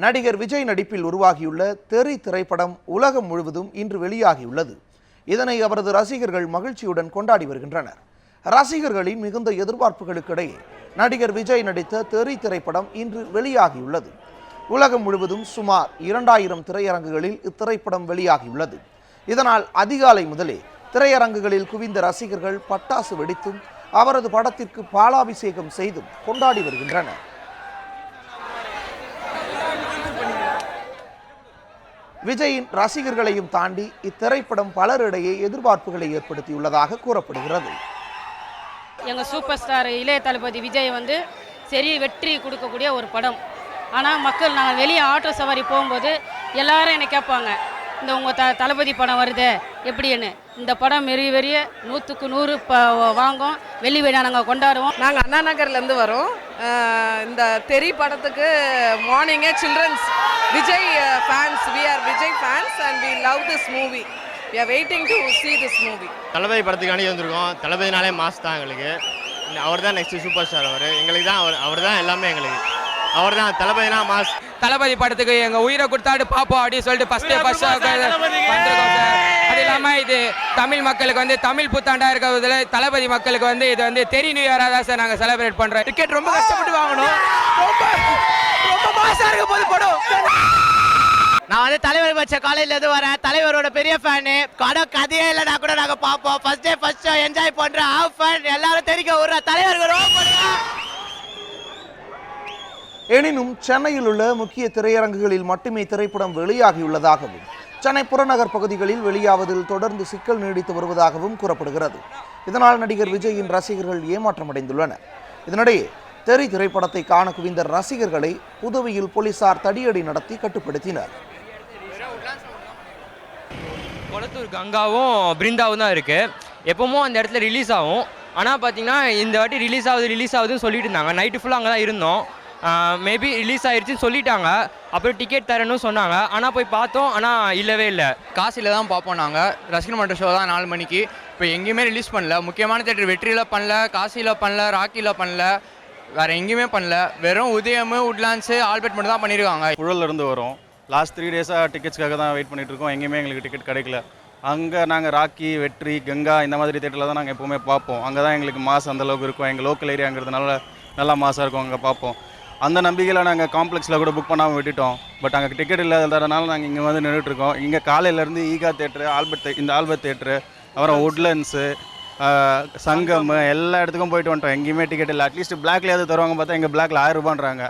நடிகர் விஜய் நடிப்பில் உருவாகியுள்ள தெறி திரைப்படம் உலகம் முழுவதும் இன்று வெளியாகியுள்ளது. இதனை அவரது ரசிகர்கள் மகிழ்ச்சியுடன் கொண்டாடி வருகின்றனர். ரசிகர்களின் மிகுந்த எதிர்பார்ப்புகளுக்கிடையே நடிகர் விஜய் நடித்த தெறி திரைப்படம் இன்று வெளியாகியுள்ளது. உலகம் முழுவதும் சுமார் 2000 திரையரங்குகளில் இத்திரைப்படம் வெளியாகியுள்ளது. இதனால் அதிகாலை முதலே திரையரங்குகளில் குவிந்த ரசிகர்கள் பட்டாசு வெடித்தும் அவரது படத்திற்கு பாலாபிஷேகம் செய்தும் கொண்டாடி வருகின்றனர். விஜயின் ரசிகர்களையும் தாண்டி இத்திரைப்படம் பலரிடையே எதிர்பார்ப்புகளை ஏற்படுத்தியுள்ளதாக கூறப்படுகிறது. எங்கள் சூப்பர் ஸ்டார் இளைய தளபதி விஜய் சரி வெற்றி கொடுக்கக்கூடிய ஒரு படம். ஆனால் மக்கள் நாங்கள் வெளியே ஆட்டோ சவாரி போகும்போது எல்லாரும் என்னை கேட்பாங்க, இந்த உங்கள் தளபதி படம் வருதே எப்படின்னு. இந்த படம் வெறிய 100க்கு 100 வாங்கும். வெள்ளி விழா நாங்கள் கொண்டாடுவோம். நாங்கள் அண்ணா நகர்லேருந்து வரோம். இந்த தெறி படத்துக்கு மார்னிங்கே children's Vijay fans, we are Vijay fans and we love this movie. We are waiting to see this movie. தளபதி படத்துக்காண்டி வந்திருக்கோம். தளபதினாலே மாஸ் தான் எங்களுக்கு. அவர் தான் நெக்ஸ்ட் சூப்பர் ஸ்டார். எங்களுக்கு தான் அவர் தான் எல்லாமே. எங்களுக்கு அவர் தான் தளபதினா மாஸ். தளபதி படத்துக்கு எங்கள் உயிரை கொடுத்தாடு பார்ப்போம் அப்படின்னு சொல்லிட்டு ஃபர்ஸ்ட் வந்திருக்கோம் சார். அது இல்லாமல் இது தமிழ் மக்களுக்கு தமிழ் புத்தாண்டா இருக்கிறதுல தளபதி மக்களுக்கு இது தெரி நியூ இயராக தான் சார் நாங்கள் செலிப்ரேட் பண்ணுறோம். டிக்கெட் ரொம்ப கஷ்டப்பட்டு வாங்கணும். ரொம்ப மாசாக இருக்க போது படம். நான் தலைவர் பட்ச காலையிலேருந்து வரேன். தலைவரோட பெரிய ஃபேனு. கதையே இல்லைனா கூட நாங்கள் பார்ப்போம். ஃபர்ஸ்ட் ஷோ என்ஜாய் பண்ணுறோம். ஆஃப் ஃபேன் எல்லாரும் தெரிவிக்க விடுற தலைவர்கள் ரொம்ப பண்ணுறோம். எனினும் சென்னையில் உள்ள முக்கிய திரையரங்குகளில் மட்டுமே திரைப்படம் வெளியாகியுள்ளதாகவும் சென்னை புறநகர் பகுதிகளில் வெளியாவதில் தொடர்ந்து சிக்கல் நீடித்து வருவதாகவும் கூறப்படுகிறது. இதனால் நடிகர் விஜயின் ரசிகர்கள் ஏமாற்றமடைந்துள்ளனர். இதனிடையே தெறி திரைப்படத்தை காண குவிந்த ரசிகர்களை புதுவையில் போலீசார் தடியடி நடத்தி கட்டுப்படுத்தினர். கொளத்தூர் கங்காவும் பிருந்தாவும் தான் இருக்கு. எப்பவும் அந்த இடத்துல ரிலீஸ் ஆகும். ஆனால் பார்த்தீங்கன்னா இந்த வாட்டி ரிலீஸ் ஆகுதுன்னு சொல்லிட்டு இருந்தாங்க. நைட்டு ஃபுல்லாக அங்கே தான் இருந்தோம். மேபி ரிலீஸ் ஆகிடுச்சின்னு சொல்லிட்டாங்க. அப்புறம் டிக்கெட் தரணும்னு சொன்னாங்க. ஆனால் போய் பார்த்தோம், ஆனால் இல்லவே இல்லை. காசியில் தான் பார்ப்போம். நாங்கள் ரசிகர் மன்ற ஷோ தான் 4 மணிக்கு. இப்போ எங்கேயுமே ரிலீஸ் பண்ணல. முக்கியமான தேட்டர் வெற்றியில் பண்ணல, காசியில் பண்ணல, ராக்கியில் பண்ணல, வேறு எங்கேயுமே பண்ணல. வெறும் உதயம், உட்லாண்ட்ஸு, ஆல்பர்ட் மட்டும் தான் பண்ணியிருக்காங்க. புழலிருந்து வரும். லாஸ்ட் 3 டேஸாக டிக்கெட்ஸ்க்காக தான் வெயிட் பண்ணிகிட்டு இருக்கோம். எங்கேயுமே எங்களுக்கு டிக்கெட் கிடைக்கல. அங்கே நாங்கள் ராக்கி, வெற்றி, கங்கா இந்த மாதிரி தேட்டரில் தான் நாங்கள் எப்போவுமே பார்ப்போம். அங்கே தான் எங்களுக்கு மாஸ் அந்தளவுக்கு இருக்கும். எங்கள் லோக்கல் ஏரியாங்கிறதுனால நல்லா மாசாக இருக்கும். அங்கே பார்ப்போம். அந்த நம்பிக்கையில் நாங்கள் காம்ப்ளெக்ஸில் கூட புக் பண்ணாமல் விட்டுட்டோம். பட் அங்கே டிக்கெட் இல்லாததுனால நாங்கள் இங்கே வந்து நின்றுட்டுருக்கோம். இங்கே காலையிலேருந்து ஈகா தேட்ரு, ஆல்பர்ட் தேட்ரு, அப்புறம் உட்லண்ட்ஸு, சங்கம் எல்லா இடத்துக்கும் போயிட்டு வந்துட்டோம். எங்கேயுமே டிக்கெட் இல்லை. அட்லீஸ்ட் பிளாக்லேயாவது தருவாங்க. பார்த்தா எங்கள் பிளாக்ல 1000 ரூபான்றாங்க.